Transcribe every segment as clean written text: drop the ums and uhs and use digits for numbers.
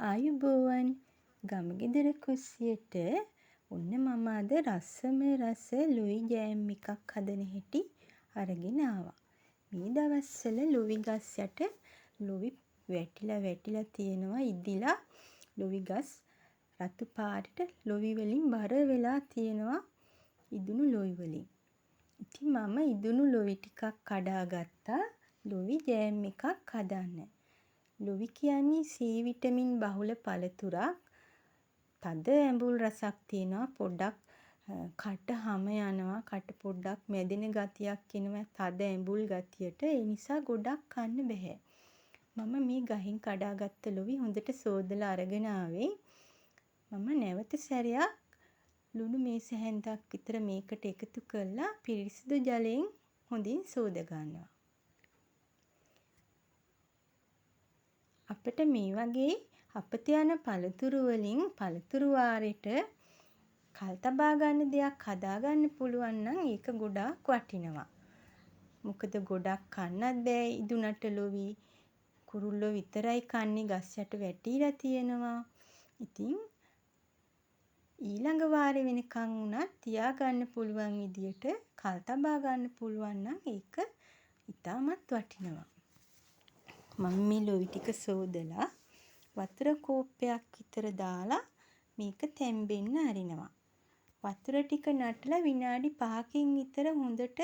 ආයුබෝවන් ගමගෙදර කුස්සියට ඔන්න මම අද රසම රස ලුයි ජෑම් එකක් හදන හැටි අරගෙන ආවා. මේ දවස්වල ලුයි ගස් යට ලුයි වැටිලා තියෙනවා ඉදිලා ලුයි ගස් රතු පාටට ලුයි වලින් බර වෙලා තියෙනවා ඉදුණු ලුයි වලින්. ඉතින් මම ඉදුණු ලුයි ටිකක් කඩා ගත්තා ලුයි ජෑම් එකක් හදන්න. ලුයි කියන්නේ සී විටමින් බහුල පළතුරක්. තද ඇඹුල් රසක් තියෙනවා. පොඩ්ඩක් කට හම යනවා. කට පොඩ්ඩක් මැදෙන ගතියක් එනවා. තද ඇඹුල් ගතියට. ඒ නිසා ගොඩක් කන්න බෑ. මම මේ ගහින් කඩාගත්ත ලුයි හොඳට සෝදලා අරගෙන ආවේ. මම නැවත සැරයක් ලුණු මේස හැන්දක් විතර මේකට එකතු කරලා පිරිසිදු ජලයෙන් හොඳින් සෝද ගන්නවා. අපිට මේ වගේ අපත යන පළතුරු වලින් පළතුරු වාරෙට කල් තබා ගන්න දෙයක් හදා ගන්න පුළුවන් නම් ඒක ගොඩාක් වටිනවා. මොකද ගොඩක් කන්නත් බෑ ඉදුණට ලුයි. කුරුල්ලෝ විතරයි කන්නේ ගස් යට වැටිලා තියෙනවා. ඉතින් ඊළඟ වාරේ වෙනකන් උනත් තියා ගන්න පුළුවන් විදියට කල් තබා ගන්න පුළුවන් නම් ඒක ඉතාමත් වටිනවා. මම මේ ලුයි ටික සෝදලා වතුර කෝප්පයක් විතර දාලා මේක තැම්බෙන්න අරිනවා. වතුර ටික නටලා විනාඩි 5කින් විතර හොඳට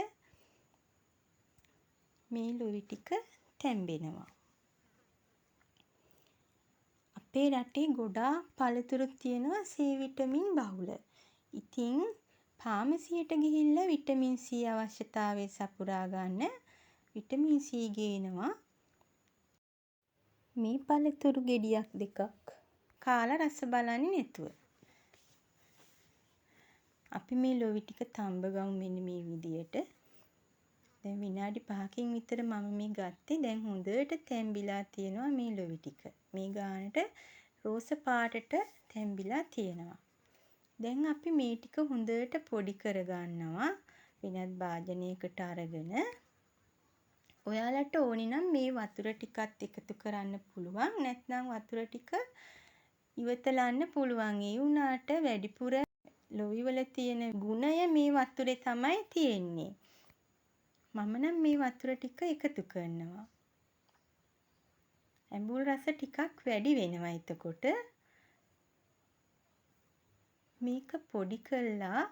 මේ ලුයි ටික තැම්බෙනවා. අපේ රටේ ගොඩාක් පළතුරු තියෙනවා සී විටමින් බහුල. ඉතින් ෆාමසියට ගිහිල්ලා විටමින් C අවශ්‍යතාවය සපුරා ගන්න විටමින් C ගේනවා. මේ පළතුරු ගෙඩියක් දෙකක් කාලා රස බලන්නේ නැතුව. අපි මේ ලුයි ටික තඹ ගමු මෙන්න මේ විදියට. දැන් විනාඩි 5කින් විතර මම මේ ගත්තේ. දැන් හොඳට තැම්බිලා තියෙනවා මේ ලුයි ටික. මේ ගානට රෝස පාටට තැම්බිලා තියෙනවා. දැන් අපි මේ ටික හොඳට පොඩි කරගන්නවා. වෙනත් භාජනයකට අරගෙන ඔයාලට ඕනි නම් මේ වතුර ටිකත් එකතු කරන්න පුළුවන්. නැත්නම් වතුර ටික ඉවතලන්න පුළුවන්. ඒ වුණාට වැඩිපුර ලුයි වල තියෙන ගුණය මේ වතුරේ තමයි තියෙන්නේ. මම නම් මේ වතුර ටික එකතු කරනවා. ඇඹුල් රස ටිකක් වැඩි වෙනවා එතකොට. මේක පොඩි කළා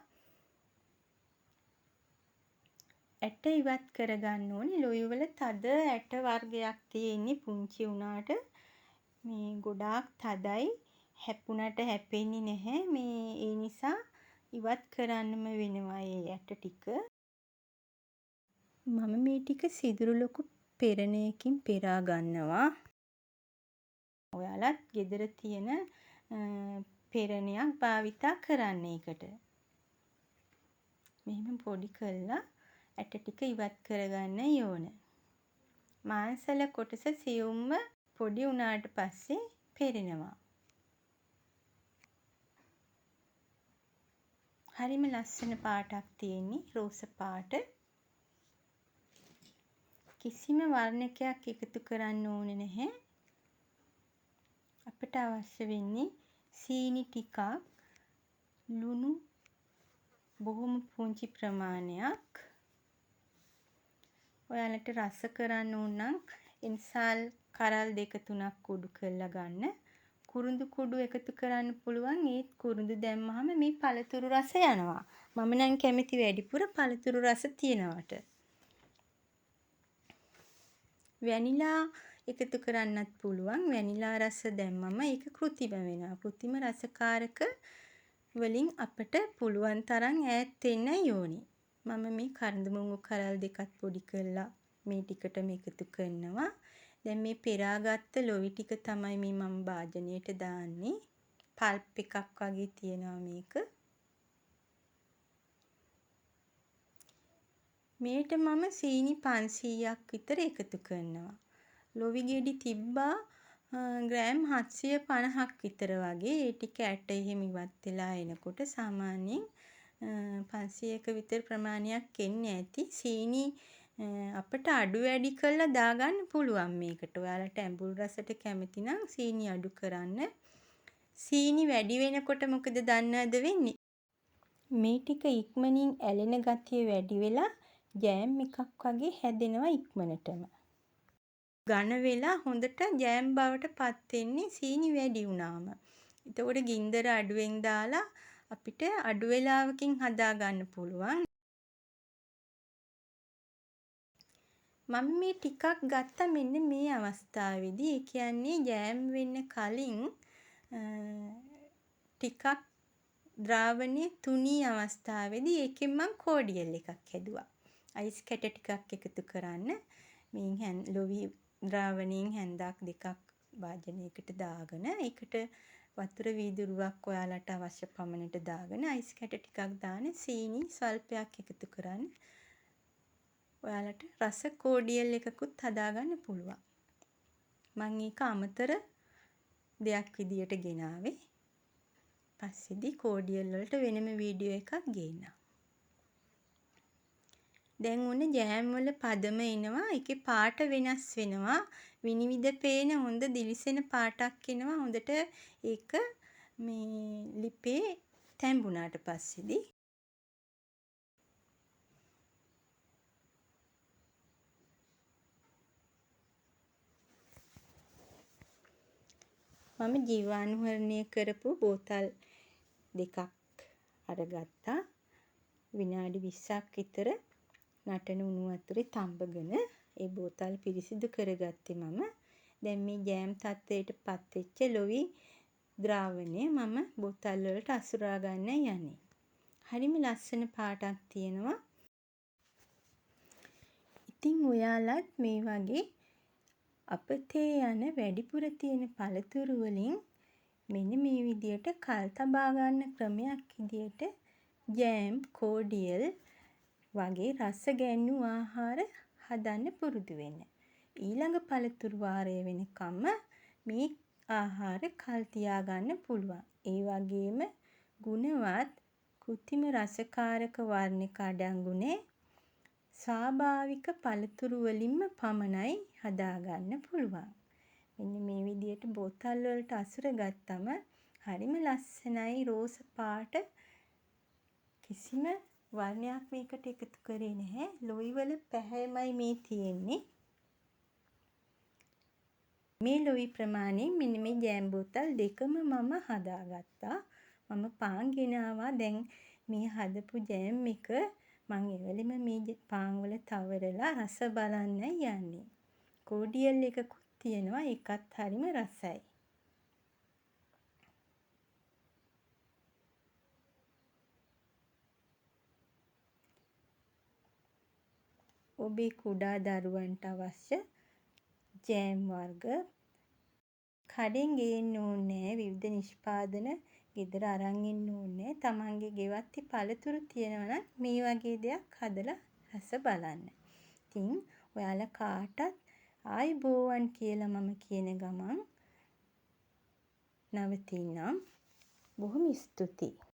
ඇට ඉවත් කරගන්න ඕනේ. ලුයි වල තද ඇට වර්ගයක් තියෙන්නේ පුංචි උනාට. මේ ගොඩාක් තදයි. හැප්පුණට හැපෙන්නේ නැහැ. මේ ඒ නිසා ඉවත් කරන්නම වෙනවා මේ ඇට ටික. මම මේ ටික සිදුරු ලොකු පෙරණයකින් පෙරා ගන්නවා. ඔයාලත් ගෙදර තියෙන පෙරණයක් භාවිතා කරන්න ඒකට. මෙහෙම පොඩි කරලා ඇට ටික ඉවත් කරගන්න ඕන. මාංශල කොටස සියුම්ම පොඩි වුණාට පස්සේ පෙරෙනවා. හරිම ලස්සන පාටක් තියෙන්නේ රෝස පාට. කිසිම වර්ණකයක් එකතු කරන්න ඕනේ නැහැ. අපිට අවශ්‍ය වෙන්නේ සීනි ටිකක්, ලුණු බොහොම පුංචි ප්‍රමාණයක්. ඔයාලට රස කරන්න ඕන නම් එන්සාල් කරල් 2-3ක් කුඩු කරලා ගන්න. කුරුඳු කුඩු එකතු කරන්න පුළුවන්. ඒත් කුරුඳු දැම්මහම මේ පළතුරු රස යනවා. මම නම් කැමති වැඩිපුර පළතුරු රස තියනවට. වැනිලා එකතු කරන්නත් පුළුවන්. වැනිලා රස දැම්මම ඒක කෘත්‍රිම වෙනවා. කෘත්‍රිම රසකාරක වලින් අපිට පුළුවන් තරම් ඈත් වෙන්නයි ඕනේ. මම මේ කරඬු මුංගු කරල් 2ක් පොඩි කරලා මේ ටිකටම එකතු කරනවා. දැන් මේ පෙරාගත්ත ලුයි ටික තමයි මේ මම භාජනයට දාන්නේ. පල්ප් එකක් වගේ තියෙනවා මේක. මේට මම සීනි 500ක් විතර එකතු කරනවා. ලුයි ගෙඩි තිබ්බා ග්‍රෑම් 750ක් විතර වගේ. ඒ ටික ඇට එහෙම ඉවත් වෙලා එනකොට සාමාන්‍යයෙන් 500ක විතර ප්‍රමාණයක් එන්නේ ඇති. සීනි අපිට අඩු වැඩි කරලා දාගන්න පුළුවන් මේකට. ඔයාලට ඇඹුල් රසට කැමති නම් සීනි අඩු කරන්න. සීනි වැඩි වෙනකොට මොකද දන්නවද වෙන්නේ? මේ ටික ඉක්මනින් ඇලෙන ගතිය වැඩි වෙලා ජෑම් එකක් වගේ හැදෙනවා ඉක්මනටම. ඝන වෙලා හොඳට ජෑම් බවට පත් වෙන්නේ සීනි වැඩි වුණාම. එතකොට ගින්දර අඩුවෙන් දාලා අපිට අඩු වේලාවකින් හදා ගන්න පුළුවන්. මම මේ ටිකක් ගත්තා මෙන්න මේ අවස්ථාවේදී. ඒ කියන්නේ ජෑම් වෙන්න කලින් ටිකක් ද්‍රාවණය තුනී අවස්ථාවේදී ඒකෙන් මම කෝඩියල් එකක් හැදුවා. අයිස් කැට ටිකක් එකතු කරන්න. මේ ලොවි ද්‍රාවණයෙන් හැන්දක් දෙකක් වාජනයකට දාගෙන ඒකට වතුර වීදුරුවක් ඔයාලට අවශ්‍ය පමණට දාගෙන අයිස් කැට ටිකක් දාන සීනි ස්වල්පයක් එකතු කරන්න. ඔයාලට රස කෝඩියල් එකකුත් හදාගන්න පුළුවන්. මම ඒක අමතර දෙයක් විදියට ගෙනාවේ. පස්සේදී කෝඩියල් වලට වෙනම වීඩියෝ එකක් ගේන්නම්. දැන් ඔන්න ජෑම් වල පදම එනවා. ඒකේ පාට වෙනස් වෙනවා. විනිවිද පේන හොඳ දිලිසෙන පාටක් එනවා. හොඳට ඒක මේ ලිපේ තැඹුණාට පස්සේදී මම ජීවාණුහරණය කරපු බෝතල් දෙකක් අරගත්තා. විනාඩි 20ක් විතර නටන උණු වතුරේ තඹගෙන ඒ බෝතල් පිරිසිදු කරගත්තේ මම. දැන් මේ ජෑම් තත්ත්වයට පත් වෙච්ච ලොවි ද්‍රාවණය මම බෝතල් වලට අසුරා ගන්න යන්නේ. හරිම ලස්සන පාටක් තියෙනවා. ඉතින් ඔයාලත් මේ වගේ අපතේ යන වැඩිපුර තියෙන පළතුරු වලින් මෙන්න මේ විදියට කල් තබා ගන්න ක්‍රමයක් විදියට ජෑම්, කෝඩියල් වගේ රස ගැන්වූ ආහාර හදන්න පුරුදු වෙන්න. ඊළඟ පළතුරු වාරය වෙනකම්ම මේ ආහාර කල් තියාගන්න පුළුවන්. ඒ වගේම ගුණවත් කෘත්‍රිම රසකාරක වර්ණක අඩංගු නැහැ. ස්වාභාවික පළතුරු වලින්ම පමණයි හදාගන්න පුළුවන්. මෙන්න මේ විදියට බෝතල් වලට අසුර ගත්තම හරිම ලස්සනයි රෝස පාට. කිසිම වර්ණයක් මේකට එකතු කරේ නැහැ. ලොයි වල පැහැයමයි මේ තියෙන්නේ. මේ ලොයි ප්‍රමාණයෙන් මෙන්න මේ ජෑම් බෝතල් දෙකම මම හදාගත්තා. මම පාන් ගෙනාවා. දැන් මේ හදපු ජෑම් එක මම එවලෙම මේ පාන් වල තවරලා රස බලන්න යන්නේ. කෝඩියල් එකකුත් තියෙනවා. ඒකත් හරිම රසයි. ඔබේ කුඩා දරුවන්ට අවශ්‍ය ජෑම් වර්ග කඩෙන් ගේන්න ඕනේ. විවිධ නිෂ්පාදන ගෙදර අරන් එන්න ඕනේ. තමන්ගේ ගෙවත්තේ පළතුරු තියෙනවා නම් මේ වගේ දෙයක් හදලා රස බලන්න. ඉතින් ඔයාලා කාටත් ආයුබෝවන් කියලා මම කියන ගමන් නවතින්නම්. බොහොම ස්තුතියි.